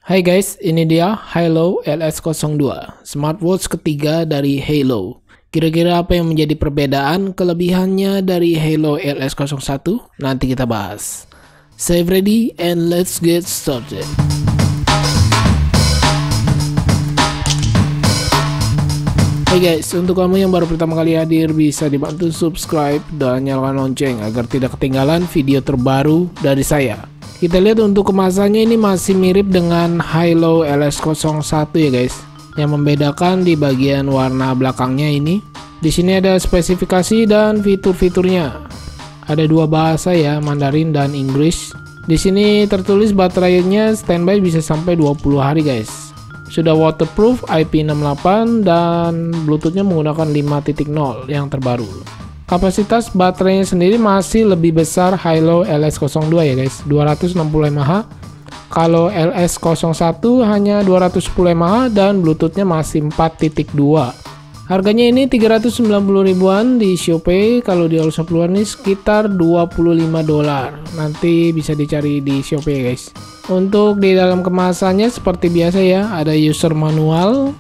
Hai guys, ini dia Halo LS02, smartwatch ketiga dari Halo. Kira-kira apa yang menjadi perbedaan kelebihannya dari Halo LS01? Nanti kita bahas. Save ready and let's get started. Hai guys, untuk kamu yang baru pertama kali hadir bisa dibantu subscribe dan nyalakan lonceng agar tidak ketinggalan video terbaru dari saya. Kita lihat untuk kemasannya ini masih mirip dengan Halo LS01 ya guys. Yang membedakan di bagian warna belakangnya ini. Di sini ada spesifikasi dan fitur-fiturnya. Ada dua bahasa ya, Mandarin dan Inggris. Di sini tertulis baterainya standby bisa sampai 20 hari guys. Sudah waterproof IP68 dan Bluetoothnya menggunakan 5.0 yang terbaru. Kapasitas baterainya sendiri masih lebih besar Halo LS02 ya guys, 260 mAh. Kalau LS01 hanya 210 mAh dan Bluetoothnya masih 4.2. Harganya ini 390 ribuan di Shopee, kalau di all shop luar ini sekitar $25. Nanti bisa dicari di Shopee guys. Untuk di dalam kemasannya seperti biasa ya, ada user manual.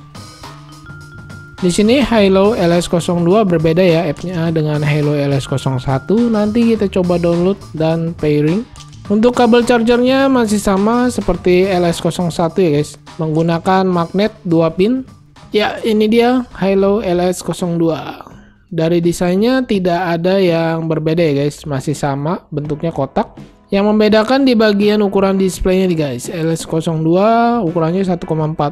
Di sini Halo LS02 berbeda ya app-nya dengan Halo LS01. Nanti kita coba download dan pairing. Untuk kabel chargernya masih sama seperti LS01 ya guys, menggunakan magnet 2 pin. Ya, ini dia Halo LS02. Dari desainnya tidak ada yang berbeda ya guys, masih sama bentuknya kotak. Yang membedakan di bagian ukuran displaynya nih guys. LS02 ukurannya 1,4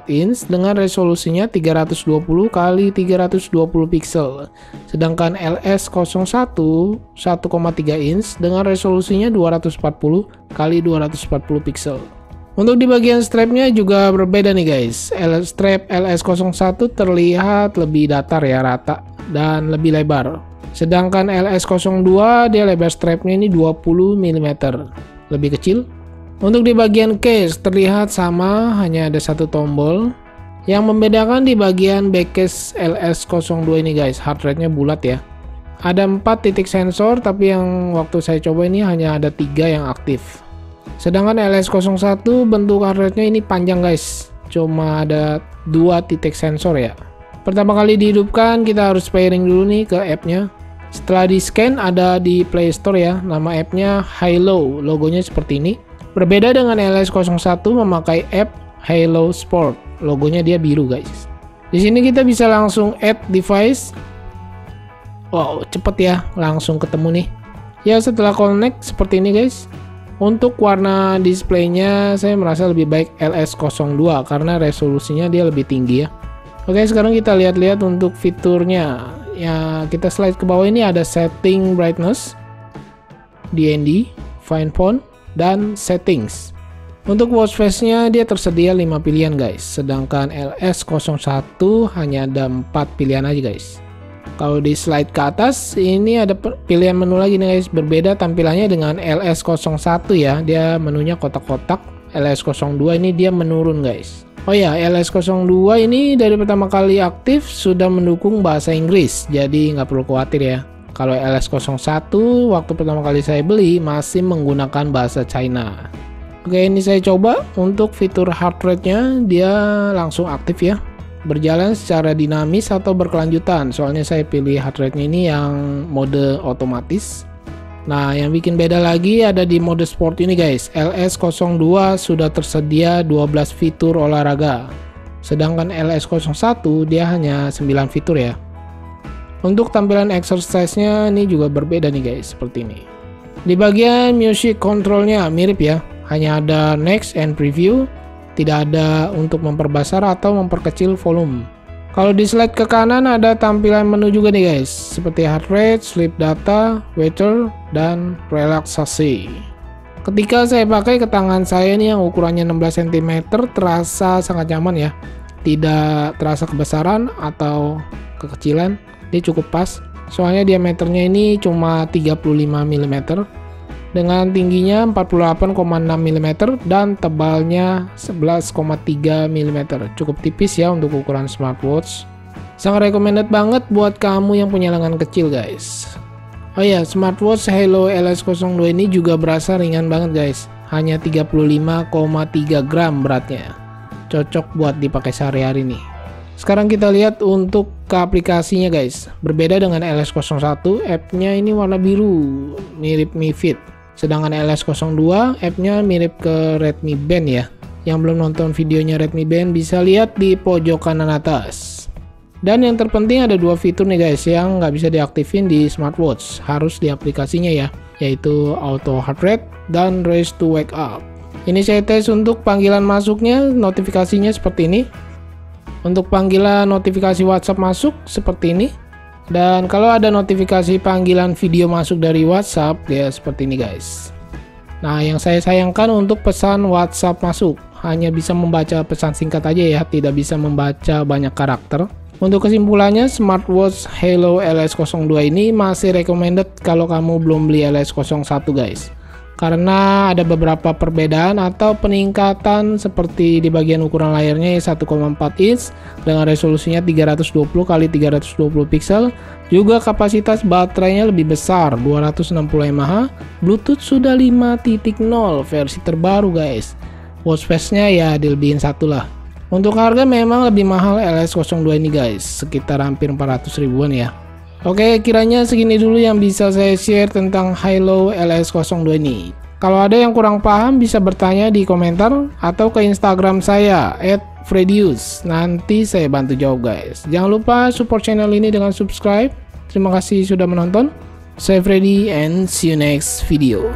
inch dengan resolusinya 320 x 320 pixel. Sedangkan LS01 1,3 inch dengan resolusinya 240 x 240 pixel. Untuk di bagian strapnya juga berbeda nih guys. Strap LS01 terlihat lebih datar ya, rata dan lebih lebar. Sedangkan LS02 dia lebar strapnya ini 20 mm, lebih kecil. Untuk di bagian case terlihat sama, hanya ada satu tombol. Yang membedakan di bagian back case LS02 ini guys, heart rate-nya bulat ya. Ada 4 titik sensor, tapi yang waktu saya coba ini hanya ada 3 yang aktif. Sedangkan LS01 bentuk heart rate-nya ini panjang guys, cuma ada 2 titik sensor ya. Pertama kali dihidupkan kita harus pairing dulu nih ke app-nya. Setelah di scan ada di Play Store ya, nama app-nya Halo, logonya seperti ini. Berbeda dengan LS01 memakai app Halo Sport, logonya dia biru guys. Di sini kita bisa langsung add device. Wow, cepet ya, langsung ketemu nih. Ya, setelah connect seperti ini guys. Untuk warna displaynya saya merasa lebih baik LS02 karena resolusinya dia lebih tinggi ya. Oke, sekarang kita lihat-lihat untuk fiturnya. Ya, kita slide ke bawah ini ada setting brightness, DND, fine point, dan settings. Untuk watch face-nya dia tersedia 5 pilihan guys, sedangkan LS01 hanya ada 4 pilihan aja guys. Kalau di slide ke atas ini ada pilihan menu lagi nih guys, berbeda tampilannya dengan LS01 ya, dia menunya kotak-kotak. LS02 ini dia menurun guys. Oh ya, LS02 ini dari pertama kali aktif sudah mendukung bahasa Inggris, jadi nggak perlu khawatir ya. Kalau LS01 waktu pertama kali saya beli masih menggunakan bahasa China. Oke, ini saya coba untuk fitur heart rate-nya, dia langsung aktif ya. Berjalan secara dinamis atau berkelanjutan, soalnya saya pilih heart rate-nya ini yang mode otomatis. Nah, yang bikin beda lagi ada di mode sport ini guys. LS02 sudah tersedia 12 fitur olahraga. Sedangkan LS01 dia hanya 9 fitur ya. Untuk tampilan exercise-nya ini juga berbeda nih guys, seperti ini. Di bagian music control-nya mirip ya. Hanya ada next and preview. Tidak ada untuk memperbesar atau memperkecil volume. Kalau di slide ke kanan ada tampilan menu juga nih guys, seperti heart rate, sleep data, weather, dan relaksasi. Ketika saya pakai ke tangan saya nih yang ukurannya 16 cm terasa sangat nyaman ya. Tidak terasa kebesaran atau kekecilan, dia cukup pas. Soalnya diameternya ini cuma 35 mm. Dengan tingginya 48,6 mm dan tebalnya 11,3 mm. Cukup tipis ya untuk ukuran smartwatch. Sangat recommended banget buat kamu yang punya lengan kecil guys. Oh ya, smartwatch Halo LS02 ini juga berasa ringan banget guys. Hanya 35,3 gram beratnya. cocok buat dipakai sehari-hari nih. Sekarang kita lihat untuk ke aplikasinya guys. Berbeda dengan LS01, app-nya ini warna biru, mirip Mi Fit. Sedangkan LS02, app-nya mirip ke Redmi Band ya. Yang belum nonton videonya Redmi Band bisa lihat di pojok kanan atas. Dan yang terpenting ada dua fitur nih guys yang nggak bisa diaktifin di smartwatch, harus di aplikasinya ya, yaitu auto heart rate dan raise to wake up. Ini saya tes untuk panggilan masuknya, notifikasinya seperti ini. Untuk panggilan notifikasi WhatsApp masuk seperti ini. Dan kalau ada notifikasi panggilan video masuk dari WhatsApp ya seperti ini guys. Nah, yang saya sayangkan untuk pesan WhatsApp masuk hanya bisa membaca pesan singkat aja ya, tidak bisa membaca banyak karakter. Untuk kesimpulannya, smartwatch Halo LS02 ini masih recommended kalau kamu belum beli LS01 guys. Karena ada beberapa perbedaan atau peningkatan seperti di bagian ukuran layarnya 1,4 inch dengan resolusinya 320 x 320 pixel. Juga kapasitas baterainya lebih besar 260 mAh. Bluetooth sudah 5.0 versi terbaru guys. Watch face-nya ya dilebihin satu lah. Untuk harga memang lebih mahal LS02 ini guys, sekitar hampir 400 ribuan ya. Oke, kiranya segini dulu yang bisa saya share tentang Halo LS02 ini. Kalau ada yang kurang paham bisa bertanya di komentar atau ke Instagram saya @fredius. Nanti saya bantu jawab guys. Jangan lupa support channel ini dengan subscribe. Terima kasih sudah menonton. Saya Freddy and see you next video.